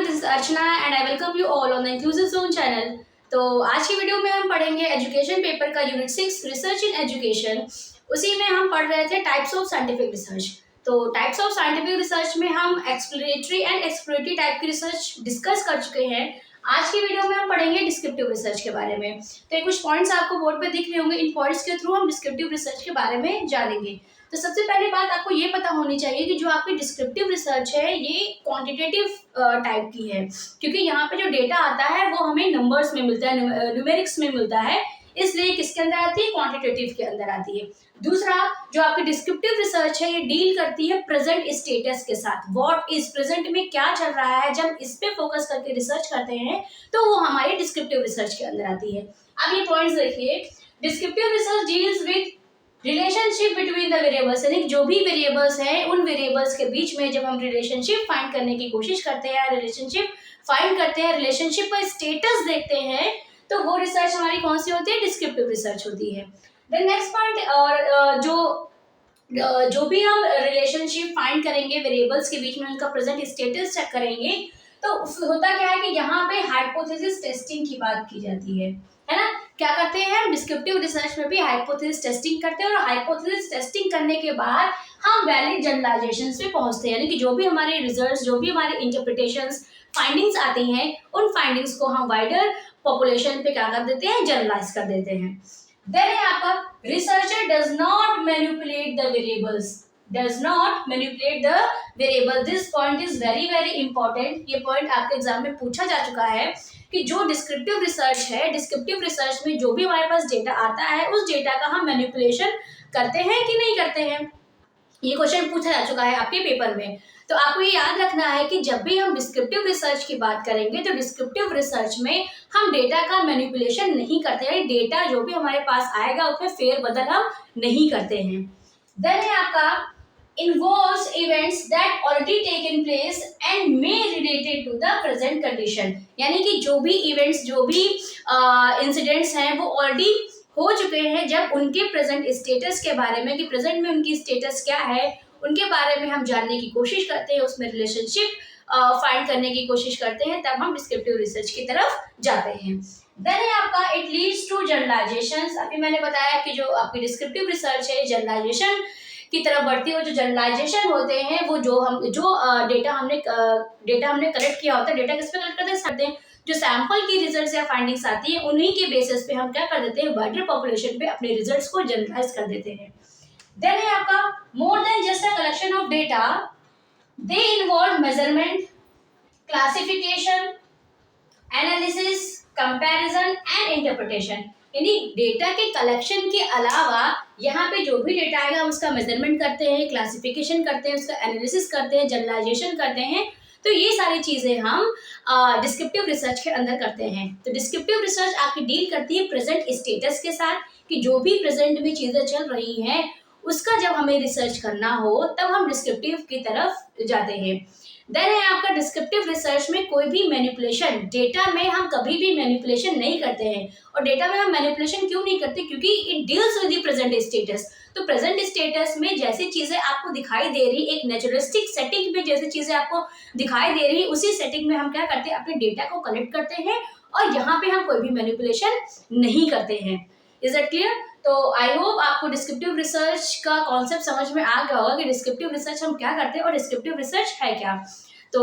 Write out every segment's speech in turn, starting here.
This is Archana and I welcome you all on the inclusive zone channel. तो आज की video में हम पढ़ेंगे एजुकेशन पेपर का यूनिट 6 रिसर्च इन एजुकेशन। उसी में हम पढ़ रहे थे टाइप्स ऑफ साइंटिफिक रिसर्च। तो टाइप्स ऑफ साइंटिफिक रिसर्च में हम एक्सप्लोरेटरी एंड एक्सप्लोरेटरी टाइप की रिसर्च डिस्कस कर चुके हैं। आज की वीडियो में हम पढ़ेंगे डिस्क्रिप्टिव रिसर्च के बारे में। तो ये कुछ पॉइंट्स आपको बोर्ड पे दिख रहे होंगे, इन पॉइंट्स के थ्रू हम डिस्क्रिप्टिव रिसर्च के बारे में जानेंगे। तो सबसे पहली बात आपको ये पता होनी चाहिए कि जो आपकी डिस्क्रिप्टिव रिसर्च है ये क्वांटिटेटिव टाइप की है, क्योंकि यहाँ पे जो डेटा आता है वो हमें नंबर्स में मिलता है, न्यूमेरिक्स में मिलता है, इसलिए किसके अंदर आती है, क्वांटिटेटिव के अंदर आती है। दूसरा, जो आपकी डिस्क्रिप्टिव रिसर्च है ये डील करती है प्रेजेंट स्टेटस के साथ, व्हाट इज प्रेजेंट में क्या चल रहा है, जब इस पे फोकस करके रिसर्च करते हैं तो वो हमारी डिस्क्रिप्टिव रिसर्च के अंदर आती है। अब ये पॉइंट्स देखिए, descriptive research deals with relationship between the variables, यानी जो भी वेरिएबल्स हैं उन वेरिएबल्स के बीच में जब हम रिलेशनशिप फाइंड करने की कोशिश करते हैं, रिलेशनशिप फाइंड करते हैं, रिलेशनशिप का स्टेटस देखते हैं, तो वो रिसर्च हमारी कौन सी होती है, डिस्क्रिप्टिव रिसर्च होती है। देन नेक्स्ट पॉइंट, और जो भी हम रिलेशनशिप फाइंड करेंगे वेरिएबल्स के बीच में, उनका प्रेजेंट स्टेटस चेक करेंगे, तो होता क्या है कि यहाँ पे हाइपोथेसिस टेस्टिंग की बात की जाती है ना। क्या करते हैं हम डिस्क्रिप्टिव रिसर्च में भी हाइपोथेसिस टेस्टिंग करते हैं, और हाइपोथेसिस टेस्टिंग करने के बाद हम वैलिड जनरलाइजेशंस पे पहुंचते हैं, यानी कि जो भी हमारे रिजल्ट्स, जो भी हमारे इंटरप्रिटेशंस, फाइंडिंग्स आती हैं, उन फाइंडिंग्स को हम वाइडर पॉपुलेशन पे क्या कर देते हैं, जनरलाइज कर देते हैं। देन है आपका researcher does not manipulate the variables, does not manipulate the variable. This point is very very important. ये पॉइंट आपके एग्जाम में पूछा जा चुका है कि जो डिस्क्रिप्टिव रिसर्च है, डिस्क्रिप्टिव रिसर्च में जो भी हमारे पास डेटा आता है उस डेटा का हम मैनिपुलेशन करते हैं कि नहीं करते हैं, ये क्वेश्चन पूछा जा चुका है आपके पेपर में। तो आपको ये याद रखना है कि जब भी हम डिस्क्रिप्टिव रिसर्च की बात करेंगे तो डिस्क्रिप्टिव रिसर्च में हम डेटा का मैनिपुलेशन नहीं करते हैं, डेटा जो भी हमारे पास आएगा उसमें फेरबदल हम नहीं करते हैं। देन है आपका involves events that already taken place and may related to the present condition, यानी कि जो भी इवेंट्स, जो भी इंसिडेंट्स हैं वो ऑलरेडी हो चुके हैं, जब उनके प्रेजेंट स्टेटस के बारे में, कि प्रेजेंट में उनकी स्टेटस क्या है, उनके बारे में हम जानने की कोशिश करते हैं, उसमें रिलेशनशिप फाइंड करने की कोशिश करते हैं, तब हम डिस्क्रिप्टिव रिसर्च की तरफ जाते हैं। देन है आपका इट लीड्स टू जनरलाइजेशंस। अभी मैंने बताया कि जो आपकी डिस्क्रिप्टिव रिसर्च है जनरलाइजेशन की तरफ बढ़ती है, जो जनरलाइजेशन होते हैं वो जो डेटा हमने कलेक्ट किया होता है, डेटा किस पे कलेक्ट करते हैं, जो सैंपल की रिजल्ट्स या फाइंडिंग्स आती है उन्हीं के बेसिस पे हम क्या कर देते हैं, वाइडर पॉपुलेशन पे अपने रिजल्ट्स को जनरलाइज कर देते हैं। देन है आपका more than just a collection of data, they involve measurement, classification, analysis, comparison and interpretation, यानी डेटा के कलेक्शन के अलावा यहाँ पे जो भी डेटा आएगा हम उसका मेजरमेंट करते हैं, क्लासिफिकेशन करते हैं, उसका एनालिसिस करते हैं, जनरलाइजेशन करते हैं। तो ये सारी चीजें हम डिस्क्रिप्टिव रिसर्च के अंदर करते हैं। तो डिस्क्रिप्टिव रिसर्च आपकी डील करती है प्रेजेंट स्टेटस के साथ, कि जो भी प्रेजेंट में चीजें चल रही हैं उसका जब हमें रिसर्च करना हो तब हम डिस्क्रिप्टिव की तरफ जाते हैं। देन है आपका डिस्क्रिप्टिव रिसर्च में कोई भी मैनिपुलेशन, डेटा में हम कभी भी मैनिपुलेशन नहीं करते हैं। और डेटा में हम मैनिपुलेशन क्यों नहीं करते, क्योंकि it deals with the present status. तो प्रेजेंट स्टेटस में जैसी चीजें आपको दिखाई दे रही, एक नेचुरलिस्टिक सेटिंग में जैसी चीजें आपको दिखाई दे रही, उसी सेटिंग में हम क्या करते हैं, अपने डेटा को कलेक्ट करते हैं, और यहाँ पे हम कोई भी मैनिपुलेशन नहीं करते हैं। Is it clear? तो आई होप आपको डिस्क्रिप्टिव रिसर्च का कॉन्सेप्ट समझ में आ गया होगा कि डिस्क्रिप्टिव रिसर्च हम क्या करते हैं और डिस्क्रिप्टिव रिसर्च है क्या। तो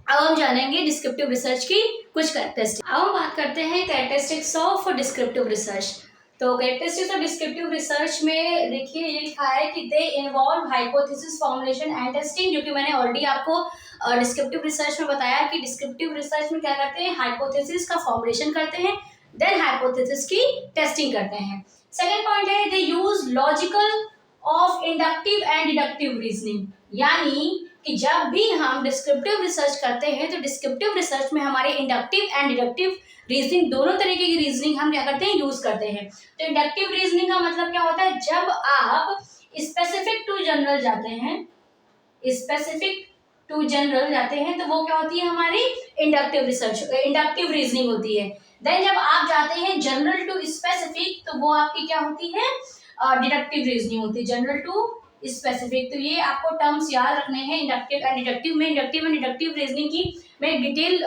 अब हम जानेंगे डिस्क्रिप्टिव रिसर्च की कुछ कैरेक्टरिस्टिक्स। अब हम बात करते हैं कैरेक्टरिस्टिक्स ऑफ डिस्क्रिप्टिव रिसर्च। तो कैरेक्टरिस्टिक्स ऑफ डिस्क्रिप्टिव रिसर्च में देखिए ये लिखा है कि they involve hypothesis formulation and testing, जो कि मैंने ऑलरेडी आपको डिस्क्रिप्टिव रिसर्च में बताया कि डिस्क्रिप्टिव रिसर्च में क्या करते हैं, हाइपोथेसिस का फॉर्मुलेशन करते हैं, देन हाइपोथेसिस की टेस्टिंग करते हैं। सेकेंड पॉइंट है they use logical of inductive and deductive reasoning, यानी कि जब भी हम डिस्क्रिप्टिव रिसर्च करते हैं तो डिस्क्रिप्टिव रिसर्च में हमारे इंडक्टिव एंड डिडक्टिव रीजनिंग, दोनों तरीके की रीजनिंग हम क्या करते हैं, यूज करते हैं। तो इंडक्टिव रीजनिंग का मतलब क्या होता है, जब आप स्पेसिफिक टू जनरल जाते हैं, स्पेसिफिक टू जनरल जाते हैं, तो वो क्या होती है, हमारी इंडक्टिव रिसर्च, इंडक्टिव रीजनिंग होती है। देन जब आप जाते हैं जनरल टू स्पेसिफिक, तो वो आपकी क्या होती है, डिडक्टिव रीजनिंग होती है, जनरल टू स्पेसिफिक। तो ये आपको टर्म्स याद रखने हैं इंडक्टिव एंड डिडक्टिव में। इंडक्टिव एंड डिडक्टिव रीजनिंग की मैं डिटेल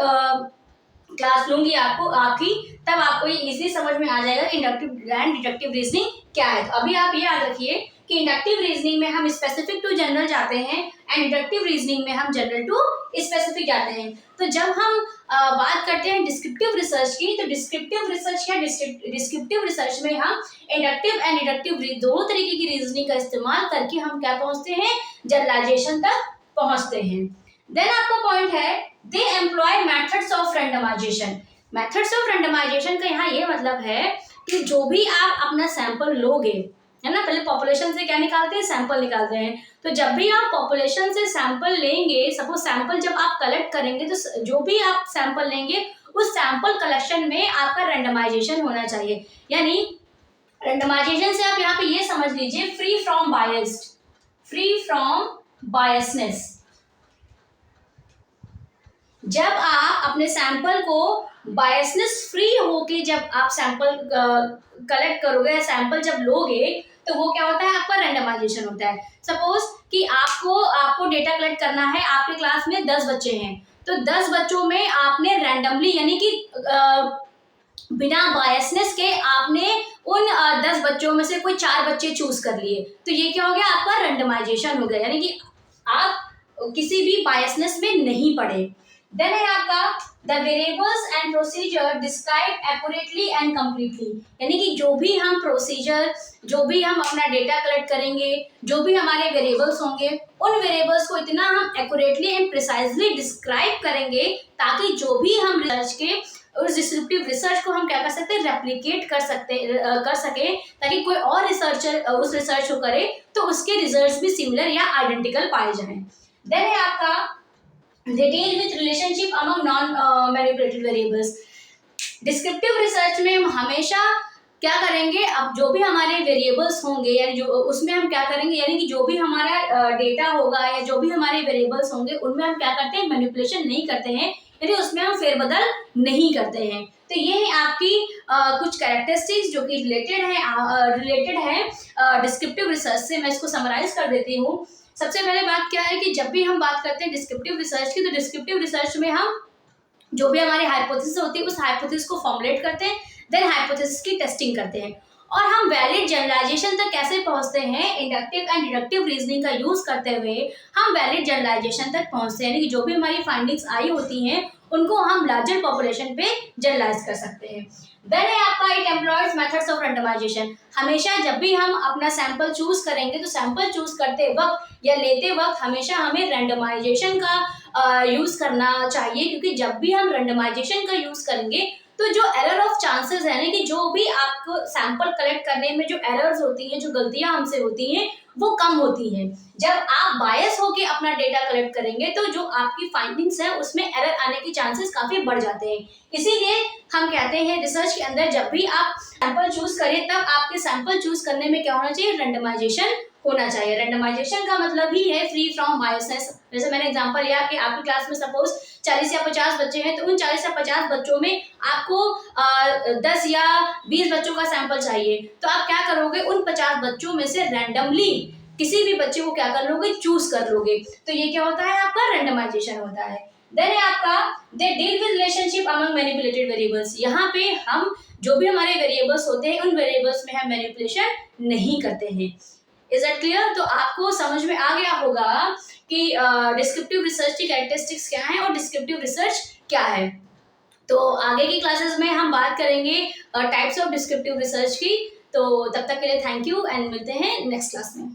क्लास लूंगी आपको आपकी, तब आपको ये इजीली समझ में आ जाएगा कि इंडक्टिव एंड डिडक्टिव रीजनिंग क्या है। तो अभी आप ये याद रखिए कि इंडक्टिव रीजनिंग में हम स्पेसिफिक टू जनरल जाते हैं एंड डिडक्टिव रीजनिंग में हम जनरल टू स्पेसिफिक जाते हैं। तो जब हम बात करते हैं डिस्क्रिप्टिव रिसर्च की, तो डिस्क्रिप्टिव रिसर्च या डिस्क्रिप्टिव रिसर्च में हम इंडक्टिव एंड डिडक्टिव दोनों तरीके की रीजनिंग का इस्तेमाल करके हम क्या पहुंचते हैं, जनरलाइजेशन तक पहुंचते हैं। देन आपका पॉइंट है they employ methods of randomization. Methods of randomization का यहाँ ये मतलब है कि जो भी आप अपना सैंपल लोगे, है ना, पहले पॉपुलेशन से क्या निकालते हैं, सैंपल निकालते हैं। तो जब भी आप पॉपुलेशन से सैंपल लेंगे, सपोज सैंपल जब आप कलेक्ट करेंगे, तो जो भी आप सैंपल लेंगे उस सैंपल कलेक्शन में आपका रैंडमाइजेशन होना चाहिए। यानी रैंडमाइजेशन से आप यहाँ पे ये समझ लीजिए free from biased, free from biasness. जब आप अपने सैंपल को बायसनेस फ्री होके जब आप सैंपल कलेक्ट करोगे, सैंपल जब लोगे, तो वो क्या होता है, आपका रैंडमाइजेशन होता है। सपोज कि आपको डेटा कलेक्ट करना है, आपके क्लास में 10 बच्चे हैं, तो 10 बच्चों में आपने रैंडमली यानी कि बिना बायसनेस के आपने उन 10 बच्चों में से कोई 4 बच्चे चूज कर लिए, तो ये क्या हो गया, आपका रैंडमाइजेशन हो गया, यानी कि आप किसी भी बायसनेस में नहीं पड़े। देन है आपका the variables and procedure describe accurately and completely. यानी कि जो भी हम प्रोसीजर, जो भी हम अपना डेटा कलेक्ट करेंगे, जो भी हमारे वेरिएबल्स होंगे, उन वेरिएबल्स को इतना हम एक्यूरेटली एंड प्रिसाइजली डिस्क्राइब करेंगे ताकि जो भी हम रिसर्च के उस डिस्क्रिप्टिव रिसर्च को हम क्या कर सकते हैं, रेप्लिकेट कर सके, ताकि कोई और रिसर्चर उस रिसर्च को करे तो उसके रिजल्ट्स भी सिमिलर या आइडेंटिकल पाए जाएं। देन है आपका they deal with relationship among non manipulated variables। Descriptive research में हम हमेशा क्या करेंगे, अब जो भी हमारे वेरिएबल्स होंगे यानी जो उसमें हम क्या करेंगे, यानी कि जो भी हमारा डेटा होगा या जो भी हमारे वेरिएबल्स होंगे उनमें हम क्या करते हैं, मैनिपुलेशन नहीं करते हैं, यानी उसमें हम फेरबदल नहीं करते हैं। तो ये है आपकी कुछ कैरेक्टरिस्टिक्स जो कि रिलेटेड है डिस्क्रिप्टिव रिसर्च से। मैं इसको समराइज कर देती हूँ। सबसे पहले बात क्या है कि जब भी हम बात करते हैं डिस्क्रिप्टिव रिसर्च की, तो डिस्क्रिप्टिव रिसर्च में हम जो भी हमारी हाइपोथेसिस होती है उस हाइपोथेसिस को फॉर्मुलेट करते हैं, देन हाइपोथेसिस की टेस्टिंग करते हैं, और हम वैलिड जनरलाइजेशन तक कैसे पहुंचते हैं, इंडक्टिव एंड डिडक्टिव रीजनिंग का यूज करते हुए हम वैलिड जनरलाइजेशन तक पहुंचते हैं। यानी कि जो भी हमारी फाइंडिंग्स आई होती हैं उनको हम लार्जर पॉपुलेशन पे जनरलाइज कर सकते हैं। देन है आपका it employs methods of randomisation. हमेशा जब भी हम अपना सैंपल चूज करेंगे तो सैंपल चूज करते वक्त या लेते वक्त हमेशा हमें रैंडमाइजेशन का यूज करना चाहिए, क्योंकि जब भी हम रैंडमाइजेशन का यूज करेंगे तो जो एरर ऑफ चांसेस है ना, कि जो भी आपको सैंपल कलेक्ट करने में जो एरर्स होती हैं, जो गलतियां हमसे होती हैं, वो कम होती हैं। जब आप बायस होके अपना डेटा कलेक्ट करेंगे तो जो आपकी फाइंडिंग्स है उसमें एरर आने के चांसेस काफी बढ़ जाते हैं। इसीलिए हम कहते हैं रिसर्च के अंदर जब भी आप सैंपल चूज करें तब आपके सैंपल चूज करने में क्या होना चाहिए, रैंडमाइजेशन होना चाहिए। रैंडमाइजेशन का मतलब ही है फ्री फ्रॉम बायसनेस। जैसे मैंने एग्जांपल लिया कि आपकी क्लास में सपोज 40 या 50 बच्चे हैं, तो उन 40 या 50 बच्चों में आपको 10 या 20 बच्चों का सैंपल चाहिए, तो आप क्या करोगे, उन 50 बच्चों में से रैंडमली किसी भी बच्चे को क्या कर लोगे, चूज कर लोगे। तो ये क्या होता है, आपका रैंडमाइजेशन होता है। देन है आपका they deal with relationship among manipulated variables. यहाँ पे हम जो भी हमारे वेरिएबल्स होते हैं उन वेरिएबल्स में हम मैनिपुलेशन नहीं करते हैं। Is that clear? तो आपको समझ में आ गया होगा कि डिस्क्रिप्टिव रिसर्च की कैरेक्टरिस्टिक्स क्या है और डिस्क्रिप्टिव रिसर्च क्या है। तो आगे की क्लासेस में हम बात करेंगे टाइप्स ऑफ डिस्क्रिप्टिव रिसर्च की। तो तब तक के लिए थैंक यू एंड मिलते हैं नेक्स्ट क्लास में।